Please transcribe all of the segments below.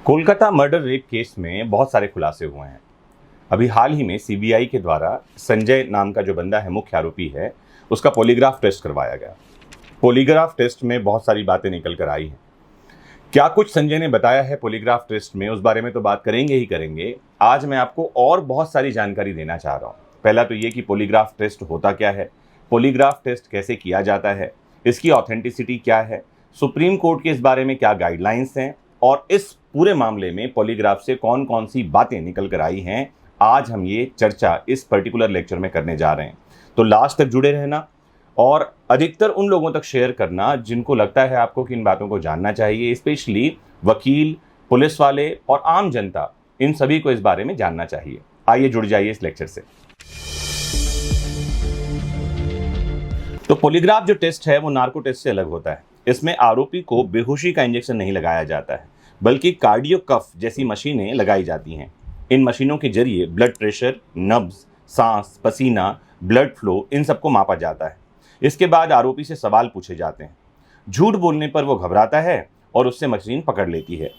Kolkata murder rape case में बहुत सारे खुलासे हुए हैं। अभी हाल ही में सीबीआई के द्वारा संजय नाम का जो बंदा है, मुख्य आरोपी है, उसका पॉलीग्राफ टेस्ट करवाया गया। पॉलीग्राफ टेस्ट में बहुत सारी बातें निकल कर आई हैं। क्या कुछ संजय ने बताया है पॉलीग्राफ टेस्ट में, उस बारे में तो बात करेंगे ही करेंगे। आज मैं आपको और बहुत सारी जानकारी देना चाह रहा हूँ। पहला तो ये कि पॉलीग्राफ टेस्ट होता क्या है, पॉलीग्राफ टेस्ट कैसे किया जाता है, इसकी ऑथेंटिसिटी क्या है, सुप्रीम कोर्ट के इस बारे में क्या गाइडलाइंस हैं, और इस पूरे मामले में पॉलीग्राफ से कौन कौन सी बातें निकल कर आई हैं, आज हम ये चर्चा इस पर्टिकुलर लेक्चर में करने जा रहे हैं। तो लास्ट तक जुड़े रहना और अधिकतर उन लोगों तक शेयर करना जिनको लगता है आपको कि इन बातों को जानना चाहिए। स्पेशली वकील, पुलिस वाले और आम जनता, इन सभी को इस बारे में जानना चाहिए। आइए जुड़ जाइए इस लेक्चर से। तो पॉलीग्राफ जो टेस्ट है वो नार्को टेस्ट से अलग होता है। इसमें आरोपी को बेहोशी का इंजेक्शन नहीं लगाया जाता है, बल्कि कार्डियो कफ जैसी मशीनें लगाई जाती हैं। इन मशीनों के जरिए ब्लड प्रेशर, नब्ज, सांस, पसीना, ब्लड फ्लो, इन सबको मापा जाता है। इसके बाद आरोपी से सवाल पूछे जाते हैं। झूठ बोलने पर वो घबराता है और उससे मशीन पकड़ लेती है।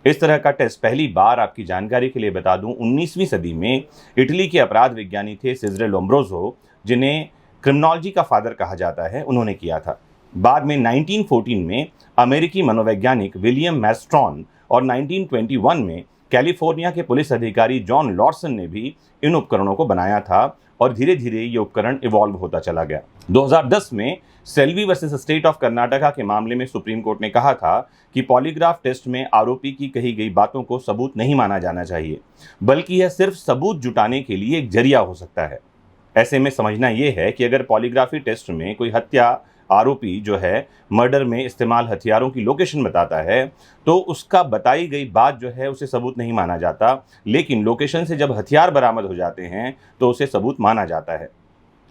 इस तरह का टेस्ट पहली बार, आपकी जानकारी के लिए बता दूं, 19वीं सदी में इटली के अपराध विज्ञानी थे सेज़रे लोम्ब्रोसो, जिन्हें क्रिमिनोलॉजी का फादर कहा जाता है, उन्होंने किया था। बाद में 1914 में अमेरिकी मनोवैज्ञानिक विलियम मैस्ट्रॉन और 1921 में कैलिफोर्निया के पुलिस अधिकारी जॉन लॉर्सन ने भी इन उपकरणों को बनाया था और धीरे धीरे ये उपकरण इवॉल्व होता चला गया। 2010 में Selvi versus state of Karnataka के मामले में सुप्रीम कोर्ट ने कहा था कि पॉलीग्राफ टेस्ट में आरोपी की कही गई बातों को सबूत नहीं माना जाना चाहिए, बल्कि यह सिर्फ सबूत जुटाने के लिए एक जरिया हो सकता है। ऐसे में समझना यह है कि अगर पॉलीग्राफी टेस्ट में कोई हत्या आरोपी जो है मर्डर में इस्तेमाल हथियारों की लोकेशन बताता है, तो उसका बताई गई बात जो है उसे सबूत नहीं माना जाता, लेकिन लोकेशन से जब हथियार बरामद हो जाते हैं तो उसे सबूत माना जाता है।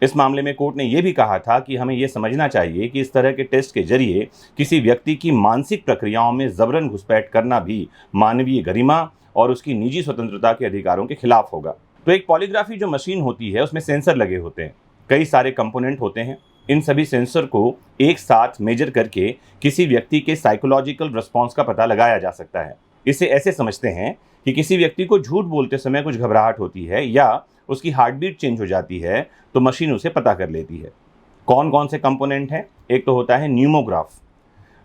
इस मामले में कोर्ट ने यह भी कहा था कि हमें यह समझना चाहिए कि इस तरह के टेस्ट के जरिए किसी व्यक्ति की मानसिक प्रक्रियाओं में जबरन घुसपैठ करना भी मानवीय गरिमा और उसकी निजी स्वतंत्रता के अधिकारों के खिलाफ होगा। तो एक पॉलीग्राफी जो मशीन होती है उसमें सेंसर लगे होते हैं, कई सारे कंपोनेंट होते हैं। इन सभी सेंसर को एक साथ मेजर करके किसी व्यक्ति के साइकोलॉजिकल रिस्पॉन्स का पता लगाया जा सकता है। इसे ऐसे समझते हैं कि किसी व्यक्ति को झूठ बोलते समय कुछ घबराहट होती है या उसकी हार्ट बीट चेंज हो जाती है, तो मशीन उसे पता कर लेती है। कौन कौन से कंपोनेंट हैं? एक तो होता है न्यूमोग्राफ,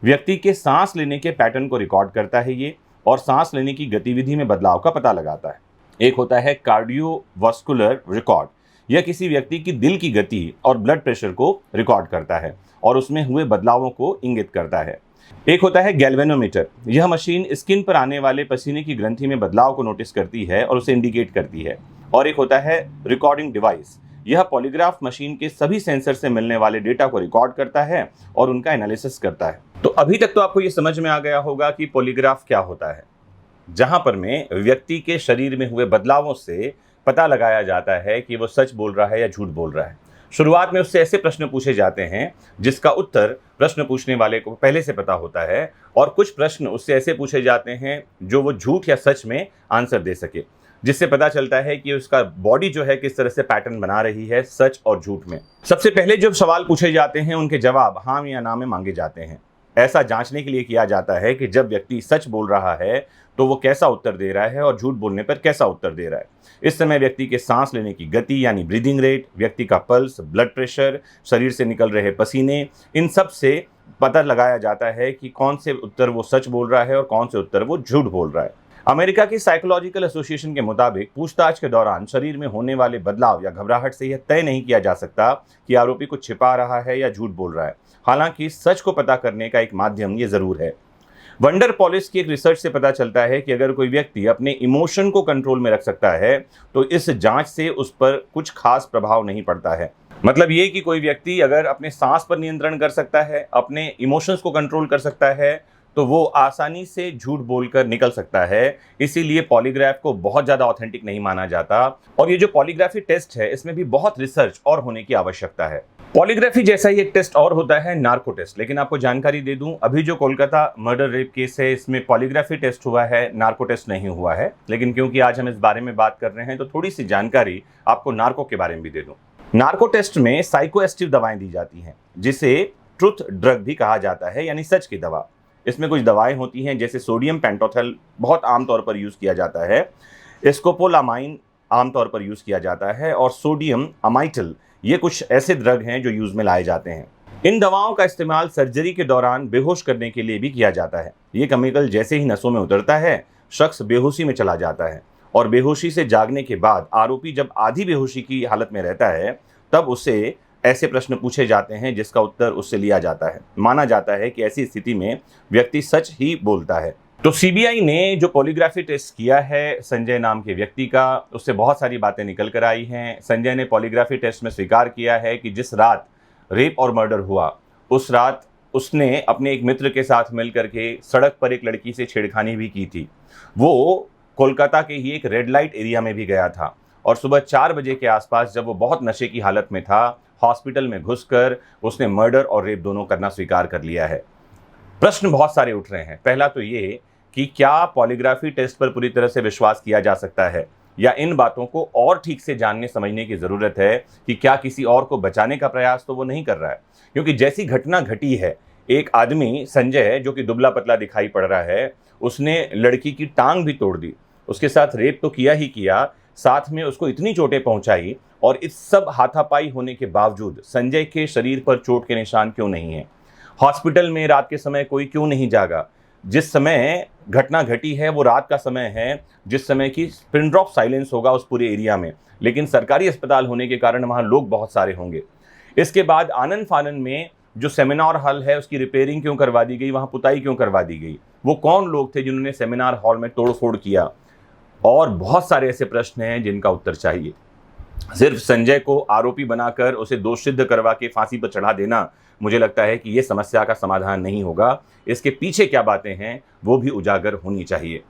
व्यक्ति के सांस लेने के पैटर्न को रिकॉर्ड करता है ये, और सांस लेने की गतिविधि में बदलाव का पता लगाता है। एक होता है कार्डियोवास्कुलर रिकॉर्ड, यह किसी व्यक्ति की दिल की गति और ब्लड प्रेशर को रिकॉर्ड करता है और उसमें हुए बदलावों को इंगित करता है। एक होता है गैल्वेनोमीटर, यह मशीन स्किन पर आने वाले पसीने की ग्रंथि में बदलाव को नोटिस करती है और उसे इंडिकेट करती है। और एक होता है रिकॉर्डिंग डिवाइस, यह पॉलीग्राफ मशीन के सभी सेंसर से मिलने वाले डेटा को रिकॉर्ड करता है और उनका एनालिसिस करता है। तो अभी तक तो आपको ये समझ में आ गया होगा कि पॉलीग्राफ क्या होता है, जहां पर में व्यक्ति के शरीर में हुए बदलावों से पता लगाया जाता है कि वो सच बोल रहा है या झूठ बोल रहा है। शुरुआत में उससे ऐसे प्रश्न पूछे जाते हैं जिसका उत्तर प्रश्न पूछने वाले को पहले से पता होता है, और कुछ प्रश्न उससे ऐसे पूछे जाते हैं जो वो झूठ या सच में आंसर दे सके, जिससे पता चलता है कि उसका बॉडी जो है किस तरह से पैटर्न बना रही है सच और झूठ में। सबसे पहले जो सवाल पूछे जाते हैं उनके जवाब हाँ या ना में मांगे जाते हैं। ऐसा जांचने के लिए किया जाता है कि जब व्यक्ति सच बोल रहा है तो वो कैसा उत्तर दे रहा है और झूठ बोलने पर कैसा उत्तर दे रहा है। इस समय व्यक्ति के सांस लेने की गति यानी ब्रीदिंग रेट, व्यक्ति का पल्स, ब्लड प्रेशर, शरीर से निकल रहे पसीने, इन सब से पता लगाया जाता है कि कौन से उत्तर वो सच बोल रहा है और कौन से उत्तर वो झूठ बोल रहा है। अमेरिका की साइकोलॉजिकल एसोसिएशन के मुताबिक पूछताछ के दौरान शरीर में होने वाले बदलाव या घबराहट से यह तय नहीं किया जा सकता कि आरोपी कुछ छिपा रहा है या झूठ बोल रहा है। हालांकि सच को पता करने का एक माध्यम ये जरूर है। वंडर पॉलिस की एक रिसर्च से पता चलता है कि अगर कोई व्यक्ति अपने इमोशन को कंट्रोल में रख सकता है तो इस जांच से उस पर कुछ खास प्रभाव नहीं पड़ता है। मतलब ये कि कोई व्यक्ति अगर अपने सांस पर नियंत्रण कर सकता है, अपने इमोशंस को कंट्रोल कर सकता है, तो वो आसानी से झूठ बोलकर निकल सकता है। इसीलिए पॉलीग्राफ को बहुत ज़्यादा ऑथेंटिक नहीं माना जाता। और ये जो पॉलीग्राफी टेस्ट है इसमें भी बहुत रिसर्च और होने की आवश्यकता है। पॉलीग्राफी जैसा ही एक टेस्ट और होता है नार्को टेस्ट, लेकिन आपको जानकारी दे दूं, अभी जो कोलकाता मर्डर रेप केस है इसमें पॉलीग्राफी टेस्ट हुआ है, नार्को टेस्ट नहीं हुआ है। लेकिन क्योंकि आज हम इस बारे में बात कर रहे हैं तो थोड़ी सी जानकारी आपको नार्को के बारे में भी दे दूं। नार्को टेस्ट में साइकोएक्टिव दवाएं दी जाती हैं, जिसे ट्रुथ ड्रग भी कहा जाता है, यानी सच की दवा। इसमें कुछ दवाएं होती हैं, जैसे सोडियम पेंटोथेल बहुत आमतौर पर यूज़ किया जाता है, स्कोपोलामाइन आमतौर पर यूज़ किया जाता है, और सोडियम अमाइटल, ये कुछ ऐसे ड्रग हैं जो यूज़ में लाए जाते हैं। इन दवाओं का इस्तेमाल सर्जरी के दौरान बेहोश करने के लिए भी किया जाता है। ये केमिकल जैसे ही नसों में उतरता है, शख्स बेहोशी में चला जाता है, और बेहोशी से जागने के बाद आरोपी जब आधी बेहोशी की हालत में रहता है, तब उससे ऐसे प्रश्न पूछे जाते हैं जिसका उत्तर उससे लिया जाता है। माना जाता है कि ऐसी स्थिति में व्यक्ति सच ही बोलता है। तो सीबीआई ने जो पॉलीग्राफी टेस्ट किया है संजय नाम के व्यक्ति का, उससे बहुत सारी बातें निकल कर आई हैं। संजय ने पॉलीग्राफी टेस्ट में स्वीकार किया है कि जिस रात रेप और मर्डर हुआ, उस रात उसने अपने एक मित्र के साथ मिलकर के सड़क पर एक लड़की से छेड़खानी भी की थी। वो कोलकाता के ही एक रेड लाइट एरिया में भी गया था, और सुबह 4 बजे के आसपास जब वो बहुत नशे की हालत में था, हॉस्पिटल में घुसकर उसने मर्डर और रेप दोनों करना स्वीकार कर लिया है। प्रश्न बहुत सारे उठ रहे हैं। पहला तो ये कि क्या पॉलीग्राफी टेस्ट पर पूरी तरह से विश्वास किया जा सकता है, या इन बातों को और ठीक से जानने समझने की ज़रूरत है कि क्या किसी और को बचाने का प्रयास तो वो नहीं कर रहा है। क्योंकि जैसी घटना घटी है, एक आदमी संजय जो कि दुबला पतला दिखाई पड़ रहा है, उसने लड़की की टांग भी तोड़ दी, उसके साथ रेप तो किया ही किया, साथ में उसको इतनी चोटें पहुंचाई, और इस सब हाथापाई होने के बावजूद संजय के शरीर पर चोट के निशान क्यों नहीं है? हॉस्पिटल में रात के समय कोई क्यों नहीं जागा? जिस समय घटना घटी है वो रात का समय है, जिस समय की पिन ड्रॉप साइलेंस होगा उस पूरे एरिया में, लेकिन सरकारी अस्पताल होने के कारण वहाँ लोग बहुत सारे होंगे। इसके बाद आनन फानन में जो सेमिनार हॉल है उसकी रिपेयरिंग क्यों करवा दी गई, वहाँ पुताई क्यों करवा दी गई? वो कौन लोग थे जिन्होंने सेमिनार हॉल में तोड़फोड़ किया? और बहुत सारे ऐसे प्रश्न हैं जिनका उत्तर चाहिए। सिर्फ संजय को आरोपी बनाकर उसे दोष सिद्ध करवा के फांसी पर चढ़ा देना, मुझे लगता है कि ये समस्या का समाधान नहीं होगा। इसके पीछे क्या बातें हैं वो भी उजागर होनी चाहिए।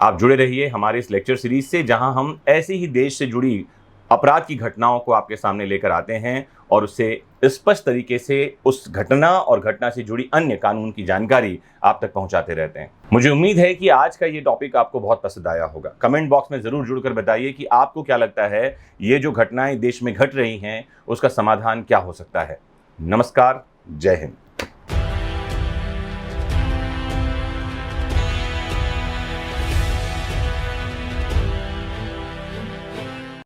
आप जुड़े रहिए हमारे इस लेक्चर सीरीज से, जहां हम ऐसे ही देश से जुड़ी अपराध की घटनाओं को आपके सामने लेकर आते हैं और उससे स्पष्ट तरीके से उस घटना और घटना से जुड़ी अन्य कानून की जानकारी आप तक पहुंचाते रहते हैं। मुझे उम्मीद है कि आज का ये टॉपिक आपको बहुत पसंद आया होगा। कमेंट बॉक्स में ज़रूर जुड़कर बताइए कि आपको क्या लगता है, ये जो घटनाएं देश में घट रही हैं उसका समाधान क्या हो सकता है। नमस्कार, जय हिंद।